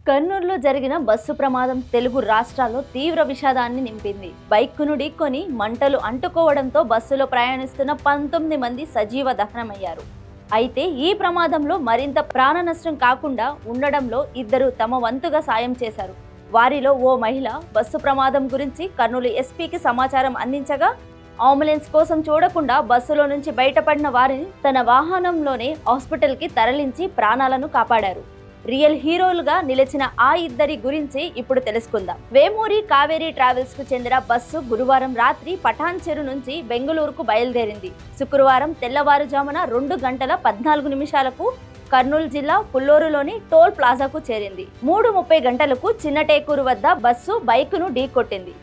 కర్నూలులో జరిగిన బస్సు ప్రమాదం తెలుగు రాష్ట్రాల్లో తీవ్ర విషాదాన్ని నింపింది. బైక్ను ఢీకొని మంటలు అంటుకోవడంతో బస్సులో ప్రయాణిస్తున్న 19 మంది సజీవ దహనమయ్యారు. అయితే ఈ ప్రమాదంలో మరింత ప్రాణ నష్టం కాకుండా ఉండడంలో ఇద్దరు తమ వంతుగా సాయం చేశారు. వారిలో ఓ మహిళ బస్సు ప్రమాదం గురించి కర్నూలు ఎస్పీకి సమాచారం అందించగా అంబులెన్స్ కోసం చూడకుండా బస్సులో నుంచి బయటపడిన వారిని తన వాహనంలోనే హాస్పిటల్కి తరలించి ప్రాణాలను కాపాడారు. రియల్ హీరోలుగా నిలిచిన ఆ ఇద్దరి గురించి ఇప్పుడు తెలుసుకుందాం. వేమూరి కావేరీ ట్రావెల్స్ కు చెందిన బస్సు గురువారం రాత్రి పఠాన్ చెరు నుంచి బెంగళూరుకు బయలుదేరింది. శుక్రవారం తెల్లవారుజామున 2 గంటల 14 నిమిషాలకు కర్నూలు జిల్లా పుల్లూరులోని టోల్ ప్లాజాకు చేరింది. 3:30 గంటలకు చిన్నటేకూరు వద్ద బస్సు బైకును ఢీకొట్టింది.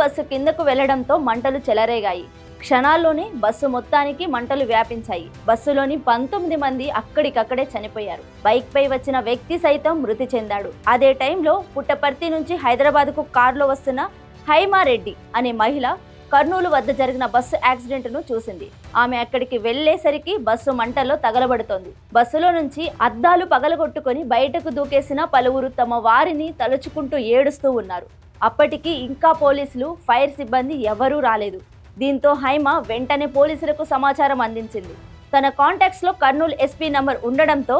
బస్సు కిందకు వెళ్లడంతో మంటలు చెలరేగాయి. క్షణాల్లోనే బస్సు మొత్తానికి మంటలు వ్యాపించాయి. బస్సులోని 19 మంది అక్కడికక్కడే చనిపోయారు. బైక్ పై వచ్చిన వ్యక్తి సైతం మృతి చెందాడు. అదే టైంలో పుట్టపర్తి నుంచి హైదరాబాద్ కు కారులో వస్తున్న హైమారెడ్డి అనే మహిళ కర్నూలు వద్ద జరిగిన బస్సు యాక్సిడెంట్ ను చూసింది. ఆమె అక్కడికి వెళ్లేసరికి బస్సు మంటల్లో తగలబడుతోంది. బస్సులో నుంచి అద్దాలు పగలగొట్టుకొని బయటకు దూకేసిన పలువురు తమ వారిని తలుచుకుంటూ ఏడుస్తూ ఉన్నారు. అప్పటికి ఇంకా పోలీసులు, ఫైర్ సిబ్బంది ఎవరూ రాలేదు. దీంతో హైమా వెంటనే పోలీసులకు సమాచారం అందించింది. తన కాంటాక్ట్స్ లో కర్నూలు ఎస్పీ నంబర్ ఉండడంతో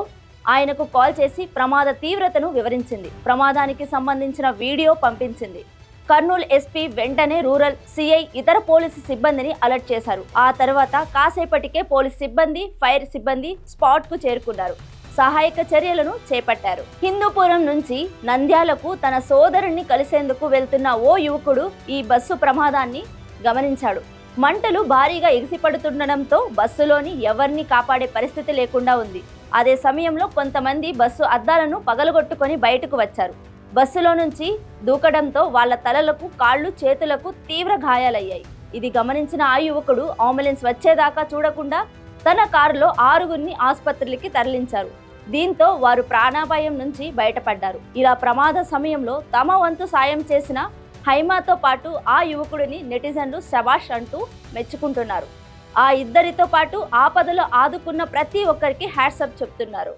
ఆయనకు కాల్ చేసి ప్రమాద తీవ్రతను వివరించింది. ప్రమాదానికి సంబంధించిన వీడియో పంపించింది. కర్నూలు ఎస్పీ వెంటనే రూరల్ సిఐ, ఇతర పోలీసు సిబ్బందిని అలర్ట్ చేశారు. ఆ తర్వాత కాసేపటికే పోలీసు సిబ్బంది, ఫైర్ సిబ్బంది స్పాట్ కు చేరుకున్నారు. సహాయక చర్యలను చేపట్టారు. హిందూపురం నుంచి నంద్యాలకు తన సోదరుణ్ణి కలిసేందుకు వెళ్తున్న ఓ యువకుడు ఈ బస్సు ప్రమాదాన్ని గమనించాడు. మంటలు భారీగా ఎగిసిపడుతుండడంతో బస్సులోని ఎవరిని కాపాడే పరిస్థితి లేకుండా ఉంది. అదే సమయంలో కొంతమంది బస్సు అద్దాలను పగలగొట్టుకొని బయటకు వచ్చారు. బస్సులో నుంచి దూకడంతో వాళ్ళ తలలకు, కాళ్ళు, చేతులకు తీవ్ర గాయాలయ్యాయి. ఇది గమనించిన ఆ యువకుడు అంబులెన్స్ వచ్చేదాకా చూడకుండా తన కారులో 6గురిని ఆసుపత్రికి తరలించారు. దీంతో వారు ప్రాణాపాయం నుంచి బయటపడ్డారు. ఇలా ప్రమాద సమయంలో తమ వంతు సాయం చేసిన హైమాతో పాటు ఆ యువకుడిని నెటిజన్లు శబాష్ అంటూ మెచ్చుకుంటున్నారు. ఆ ఇద్దరితో పాటు ఆపదలో ఆదుకున్న ప్రతి ఒక్కరికి హ్యాట్సాప్ చెప్తున్నారు.